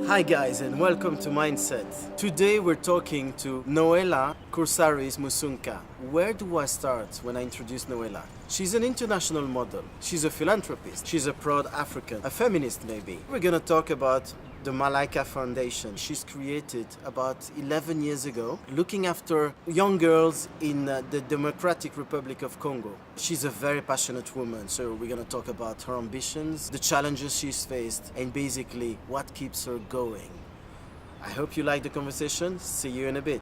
Hi guys and welcome to Mindset. Today we're talking to Noella Coursaris Musunka. Where do I start when I introduce Noella? She's an international model. She's a philanthropist. She's a proud African, a feminist maybe. We're gonna talk about the Malaika Foundation. She's created about 11 years ago, looking after young girls in the Democratic Republic of Congo. She's a very passionate woman, so we're gonna talk about her ambitions, the challenges she's faced, and basically what keeps her going. I hope you like the conversation. See you in a bit.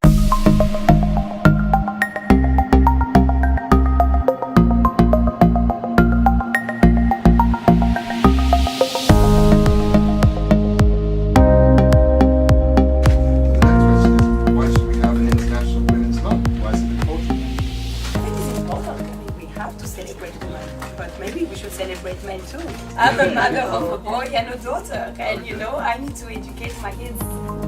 I'm a mother of a boy and a daughter, and I need to educate my kids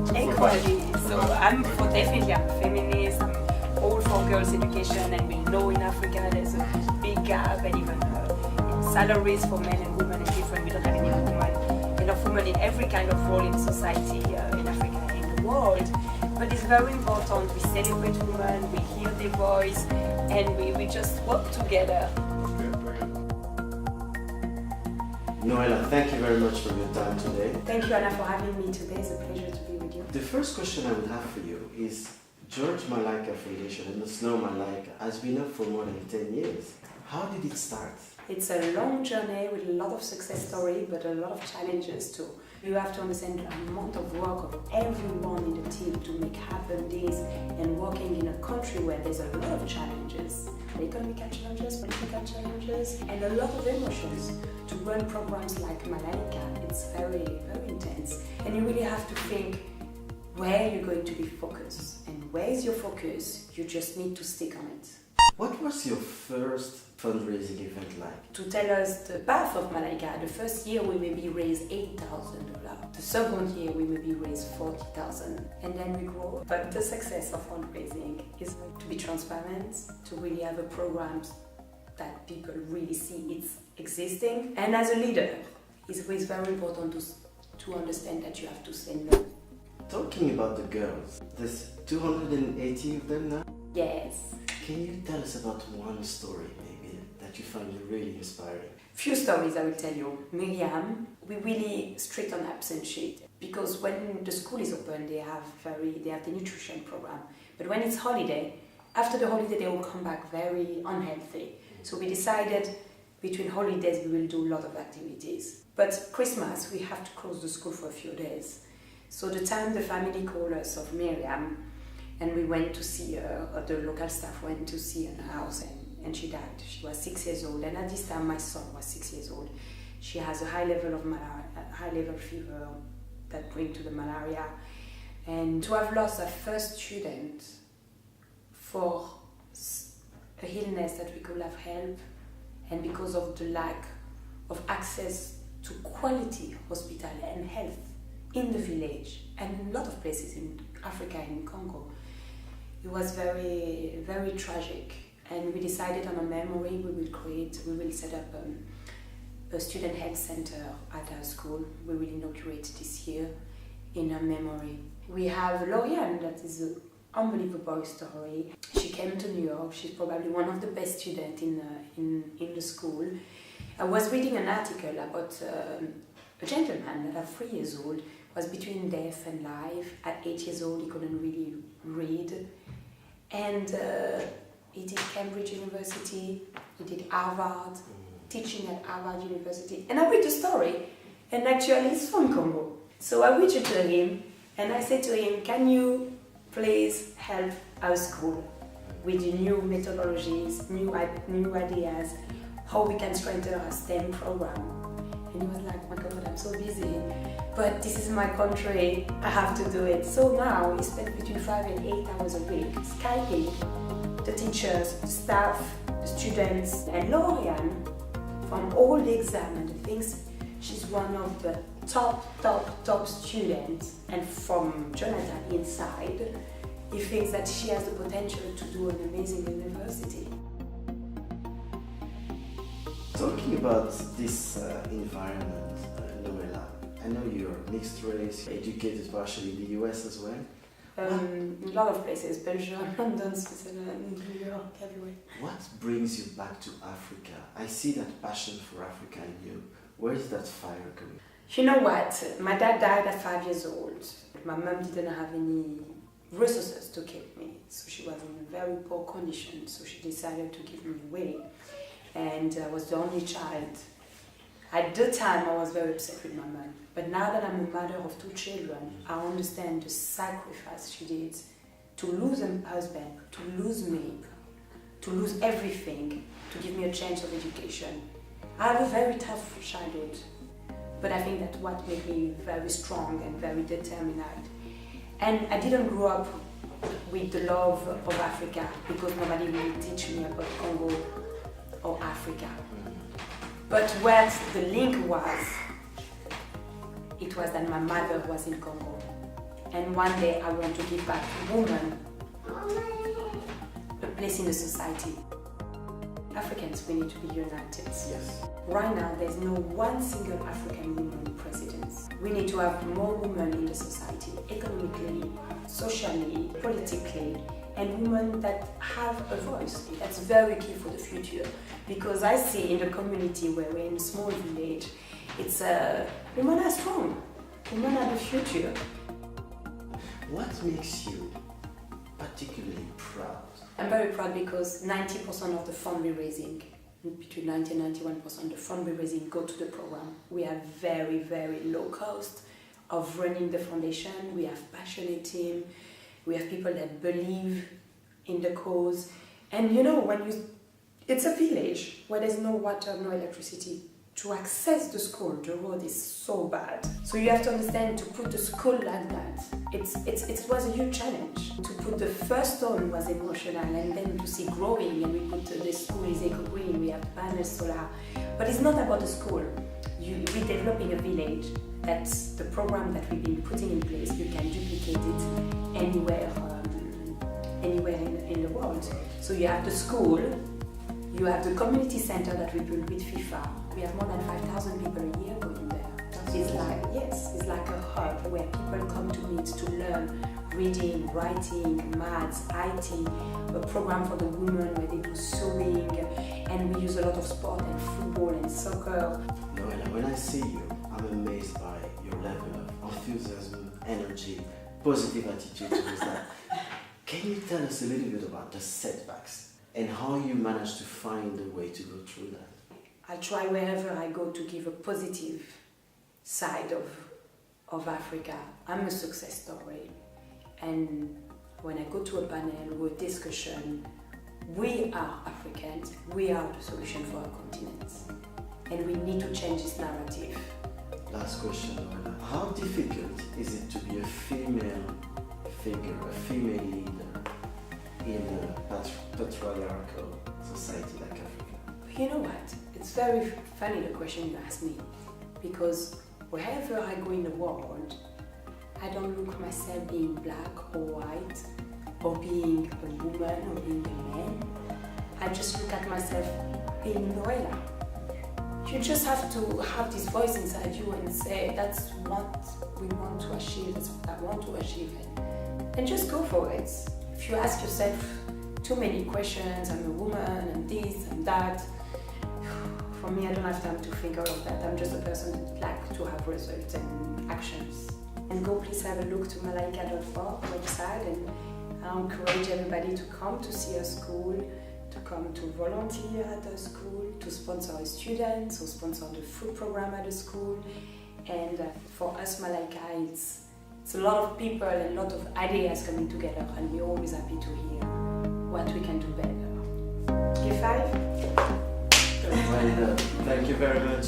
equally. So I'm definitely a feminist. I'm all for girls' education, and we know in Africa there's a big gap, and even salaries for men and women are different. We don't have enough women in every kind of role in society in Africa and in the world. But it's very important. We celebrate women, we hear their voice, and we just work together. Noella, thank you very much for your time today. Thank you, Anna, for having me today. It's a pleasure to be with you. The first question I would have for you is George Malaika Foundation and the Snow Malaika has been up for more than 10 years. How did it start? It's a long journey with a lot of success stories, but a lot of challenges too. You have to understand the amount of work of everyone in the team to make happen this, and working in a country where there's a lot of challenges, economic challenges, political challenges, and a lot of emotions. To run programs like Malaika, it's very, very intense. And you really have to think where you're going to be focused. And where is your focus? You just need to stick on it. What was your first fundraising event like? To tell us the path of Malaika, the first year we maybe raised $8,000. The second year we maybe raised $40,000. And then we grow. But the success of fundraising is to be transparent, to really have a program that people really see it's existing. And as a leader, it's very important to understand that you have to say no. Talking about the girls, there's 280 of them now? Yes. Can you tell us about one story maybe that you find really inspiring? Few stories I will tell you. Miriam, we're really strict on absence sheet because when the school is open they have the nutrition program. But when it's holiday, after the holiday they will come back very unhealthy. So we decided between holidays we will do a lot of activities. But Christmas we have to close the school for a few days. So the time the family called us of Miriam, and we went to see her, or the local staff went to see her house, and she died. She was 6 years old, and at this time my son was 6 years old. She has a high level of high level fever that brings to the malaria. And to have lost our first student for a illness that we could have helped, and because of the lack of access to quality hospital and health in the village and in a lot of places in Africa and in Congo, it was very, very tragic. And we decided on a memory we will set up a student health center at our school. We will inaugurate this year in her memory. We have Lauriane, that is an unbelievable story. She came to New York. She's probably one of the best students in the school. I was reading an article about a gentleman that at 3 years old was between death and life. At 8 years old, he couldn't really read. And he did Cambridge University, he did Harvard, teaching at Harvard University. And I read the story, and actually he's from Congo. So I reached to him, and I said to him, can you please help our school with the new methodologies, new ideas, how we can strengthen our STEM program? And he was like, oh my God, I'm so busy, but this is my country, I have to do it. So now he spends between 5 and 8 hours a week Skyping the teachers, the staff, the students, and Lauriane from all the exams and the things. She's one of the top students, and from Jonathan inside, he thinks that she has the potential to do an amazing university. Talking about this environment, Noella, I know you're mixed race, educated partially in the US as well. A lot of places, Belgium, London, Switzerland, New York, everywhere. What brings you back to Africa? I see that passion for Africa in you. Where is that fire coming? You know what? My dad died at 5 years old. My mom didn't have any resources to keep me, so she was in a very poor condition, so she decided to give me away. And I was the only child. At the time I was very upset with my mom, but now that I'm a mother of 2 children, I understand the sacrifice she did to lose a husband, to lose me, to lose everything, to give me a chance of education. I have a very tough childhood, but I think that's what made me very strong and very determined. And I didn't grow up with the love of Africa because nobody really teach me about Congo or Africa. But what the link was, it was that my mother was in Congo. And one day I want to give back to women a place in the society. Africans, we need to be united. Yes. Right now, there's no one single African woman president. We need to have more women in the society, economically, socially, politically, and women that have a voice. That's very key for the future, because I see in the community where we're in a small village, it's women are strong, women are the future. What makes you particularly proud? I'm very proud because 90% of the fund we're raising, between 90 and 91% the fund we're raising go to the program. We have very, very low cost of running the foundation. We have passionate team. We have people that believe in the cause. And you know, it's a village where there's no water, no electricity. To access the school, the road is so bad. So you have to understand, to put the school like that, it was a huge challenge. To put the first stone was emotional, and then to see growing, and we put the school is eco-green, we have panels, solar. But it's not about the school. We're developing a village. That's the program that we've been putting in place. You can duplicate it anywhere in the world. So you have the school, you have the community center that we built with FIFA. We have more than 5,000 people a year going there. It's like a hub where people come to meet to learn reading, writing, maths, IT, a program for the women where they do sewing, and we use a lot of sport and football and soccer. Noella, when I see you, I'm amazed by your level of enthusiasm, energy, positive attitude towards that. Can you tell us a little bit about the setbacks and how you managed to find a way to go through that? I try wherever I go to give a positive side of Africa. I'm a success story. And when I go to a panel or a discussion, we are Africans, we are the solution for our continent. And we need to change this narrative. Last question, Noella. How difficult is it to be a female figure, a female leader in a patriarchal society like Africa? You know what? It's very funny the question you ask me, because wherever I go in the world, I don't look myself being black or white, or being a woman or being a man. I just look at myself being Noella. You just have to have this voice inside you and say, that's what we want to achieve, that's what I want to achieve, and just go for it. If you ask yourself too many questions, I'm a woman and this and that, for me, I don't have time to think all of that. I'm just a person that likes to have results and actions. And go please have a look to malaika.org website, and I encourage everybody to come to see our school, to come to volunteer at our school, to sponsor our students, or sponsor the food program at the school. And for us, Malaika, it's a lot of people and a lot of ideas coming together, and we're always happy to hear what we can do better. Give 5? Well, thank you very much.